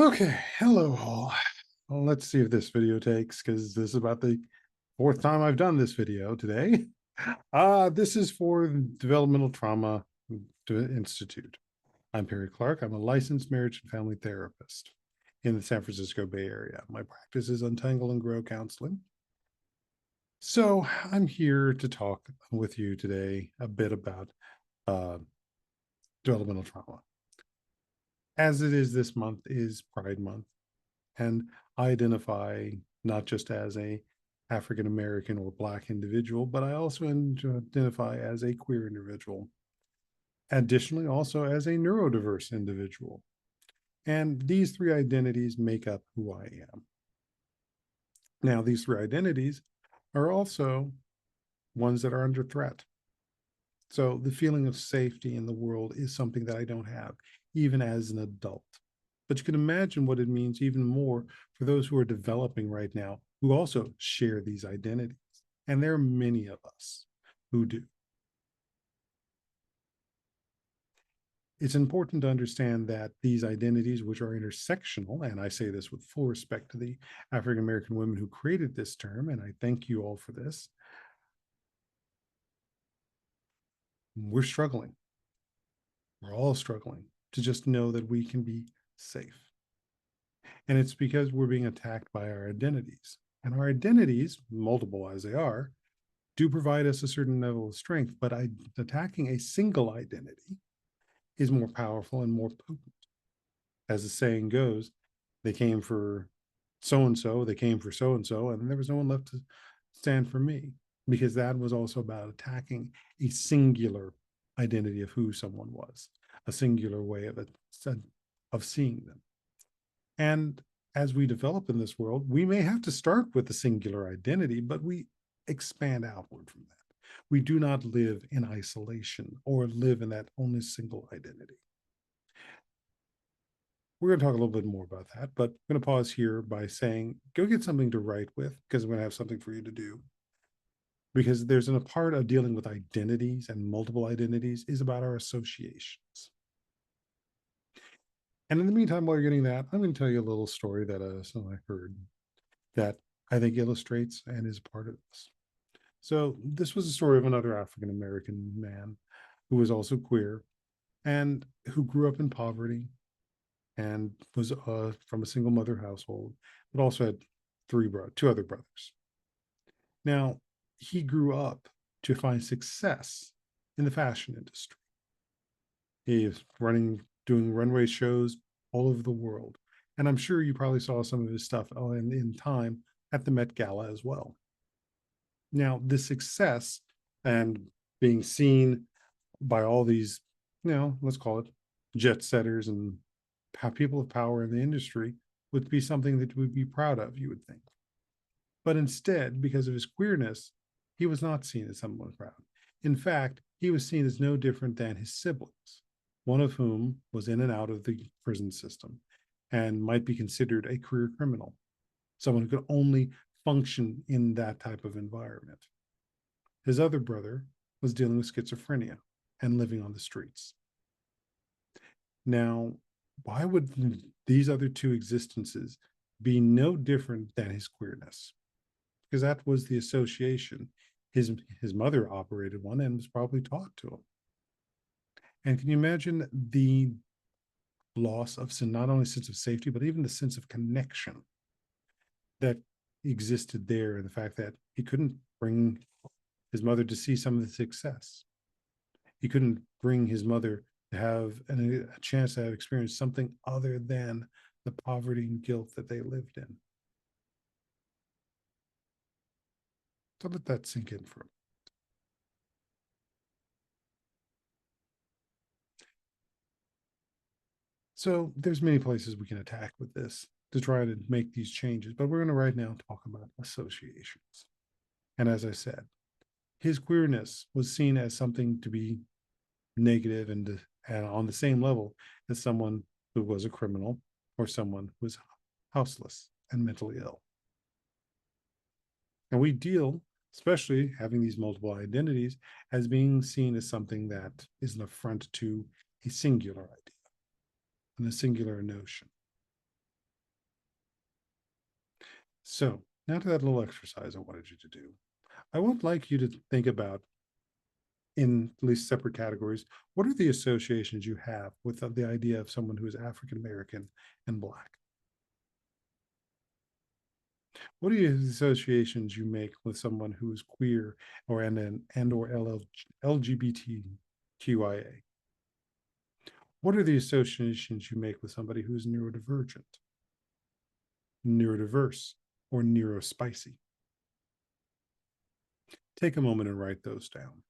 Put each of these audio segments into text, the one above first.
Okay, hello all. Well, let's see if this video takes because this is about the fourth time I've done this video today. This is for Developmental Trauma Institute. I'm Perry Clark. I'm a licensed marriage and family therapist in the San Francisco Bay Area. My practice is Untangle and Grow Counseling. So I'm here to talk with you today a bit about uh, developmental trauma. As it is this month is Pride Month, and I identify not just as a African American or Black individual, but I also identify as a queer individual. Additionally, also as a neurodiverse individual. And these three identities make up who I am. Now, these three identities are also ones that are under threat. So the feeling of safety in the world is something that I don't have, even as an adult. But you can imagine what it means even more for those who are developing right now, who also share these identities. And there are many of us who do. It's important to understand that these identities, which are intersectional, and I say this with full respect to the African American women who created this term, and I thank you all for this, we're struggling. We're all struggling to just know that we can be safe. And it's because we're being attacked by our identities. And our identities, multiple as they are, do provide us a certain level of strength, but attacking a single identity is more powerful and more potent. As the saying goes, they came for so-and-so, they came for so-and-so, and there was no one left to stand for me, because that was also about attacking a singular identity of who someone was, a singular way of seeing them. And as we develop in this world, we may have to start with a singular identity, but we expand outward from that. We do not live in isolation or live in that only single identity. We're going to talk a little bit more about that, but I'm going to pause here by saying, go get something to write with, because I'm going to have something for you to do. Because there's a part of dealing with identities and multiple identities is about our associations. And in the meantime, while you're getting that, I'm going to tell you a little story that I heard that I think illustrates and is part of this. So this was a story of another African American man who was also queer and who grew up in poverty and was from a single mother household, but also had two other brothers. Now, he grew up to find success in the fashion industry. He is doing runway shows all over the world. And I'm sure you probably saw some of his stuff in time at the Met Gala as well. Now, this success and being seen by all these, let's call it jet setters and people of power in the industry would be something that we'd be proud of, you would think. But instead, because of his queerness, he was not seen as someone proud. In fact, he was seen as no different than his siblings, one of whom was in and out of the prison system and might be considered a career criminal, someone who could only function in that type of environment. His other brother was dealing with schizophrenia and living on the streets. Now, why would these other two existences be no different than his queerness? Because that was the association. His mother operated one and was probably taught to him. And can you imagine the loss of not only sense of safety, but even the sense of connection that existed there, and the fact that he couldn't bring his mother to see some of the success. He couldn't bring his mother to have a chance to have experienced something other than the poverty and guilt that they lived in. So let that sink in for a minute. So there's many places we can attack with this to try to make these changes, but we're going to right now talk about associations. And as I said, his queerness was seen as something to be negative and on the same level as someone who was a criminal or someone who was houseless and mentally ill. And we deal, especially having these multiple identities, as being seen as something that is an affront to a singular idea and a singular notion. So now to that little exercise I wanted you to do. I would like you to think about, in at least separate categories, what are the associations you have with the idea of someone who is African American and Black? What are the associations you make with someone who is queer or and or LGBTQIA? What are the associations you make with somebody who is neurodivergent, neurodiverse, or neurospicy? Take a moment and write those down.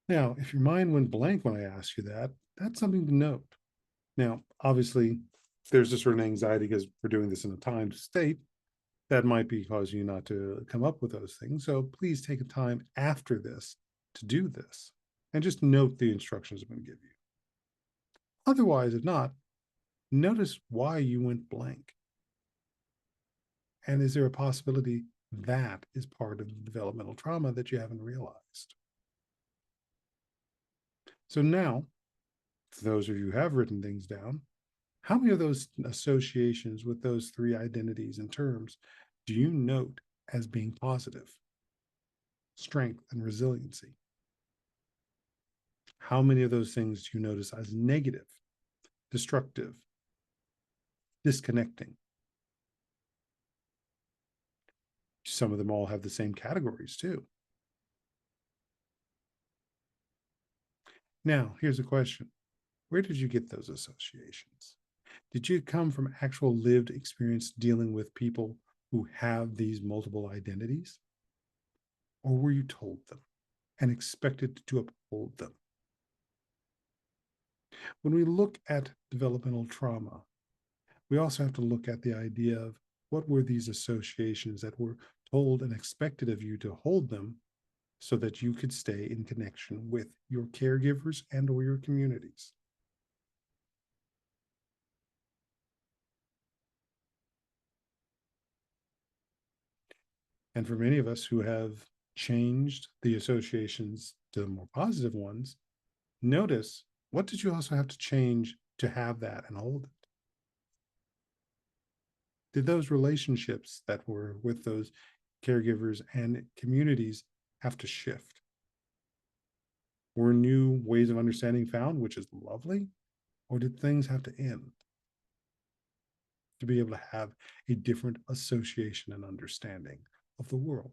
Now, if your mind went blank when I asked you that, that's something to note. Now, obviously, there's a certain anxiety because we're doing this in a timed state that might be causing you not to come up with those things. So please take a time after this to do this and just note the instructions I'm going to give you. Otherwise, if not, notice why you went blank. And is there a possibility that is part of the developmental trauma that you haven't realized? So now, for those of you who have written things down, how many of those associations with those three identities and terms do you note as being positive? Strength and resiliency. How many of those things do you notice as negative, destructive, disconnecting? Some of them all have the same categories too. Now, here's a question. Where did you get those associations? Did you come from actual lived experience dealing with people who have these multiple identities? Or were you told them and expected to uphold them? When we look at developmental trauma, we also have to look at the idea of what were these associations that were told and expected of you to hold them so that you could stay in connection with your caregivers and or your communities. And for many of us who have changed the associations to the more positive ones, notice, what did you also have to change to have that and hold it? Did those relationships that were with those caregivers and communities have to shift? Were new ways of understanding found, which is lovely? Or did things have to end to be able to have a different association and understanding of the world?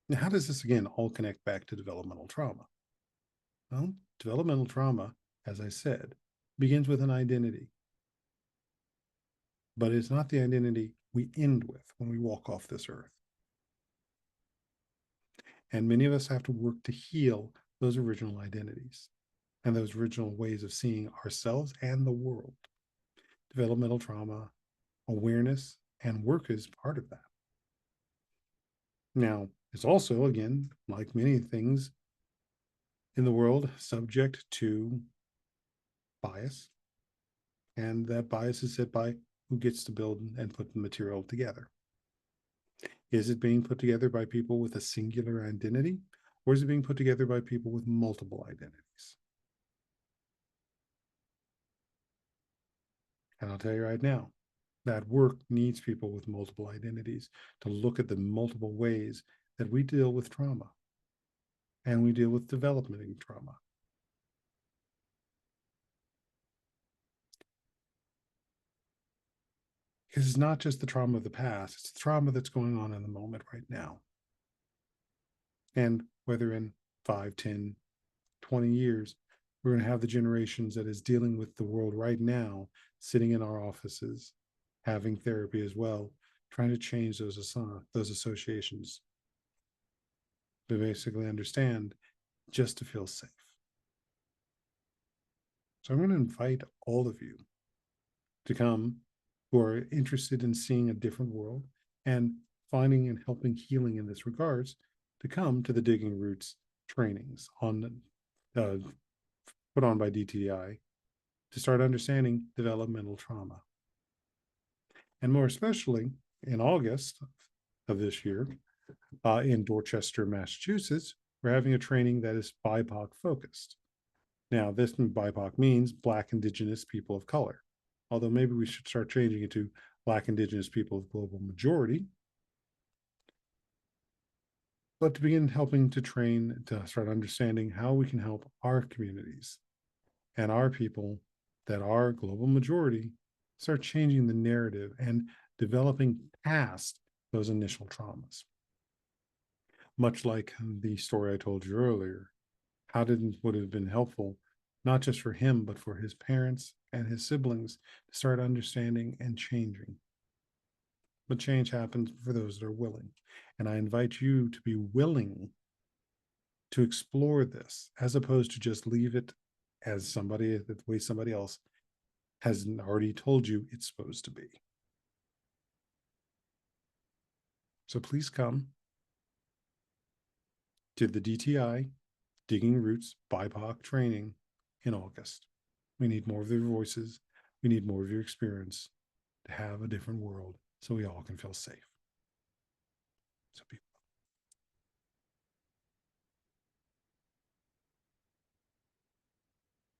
Now, how does this again all connect back to developmental trauma? Well, developmental trauma, as I said, begins with an identity, but it's not the identity we end with when we walk off this earth. And many of us have to work to heal those original identities and those original ways of seeing ourselves and the world. Developmental trauma, awareness, and work is part of that. Now, it's also, again, like many things in the world, subject to bias. And that bias is set by who gets to build and put the material together. Is it being put together by people with a singular identity, or is it being put together by people with multiple identities? And I'll tell you right now, that work needs people with multiple identities to look at the multiple ways that we deal with trauma and we deal with developmental trauma. Because it's not just the trauma of the past, it's the trauma that's going on in the moment right now. And whether in 5, 10, 20 years, we're going to have the generations that is dealing with the world right now, sitting in our offices, having therapy as well, trying to change those associations to basically understand, just to feel safe. So I'm going to invite all of you to come who are interested in seeing a different world and finding and helping healing in this regards to come to the Digging Roots trainings put on by DTI to start understanding developmental trauma. And more especially in August of this year, in Dorchester, Massachusetts, We're having a training that is BIPOC focused. Now, this BIPOC means Black, Indigenous, people of color. Although maybe we should start changing it to Black, Indigenous, people of global majority. But to begin helping to train, to start understanding how we can help our communities and our people that are global majority start changing the narrative and developing past those initial traumas. Much like the story I told you earlier, how would it have been helpful, not just for him, but for his parents and his siblings to start understanding and changing. But change happens for those that are willing. And I invite you to be willing to explore this as opposed to just leave it as somebody, the way somebody else has already told you it's supposed to be. So please come to the DTI Digging Roots BIPOC training in August. We need more of their voices. We need more of your experience to have a different world so we all can feel safe. So be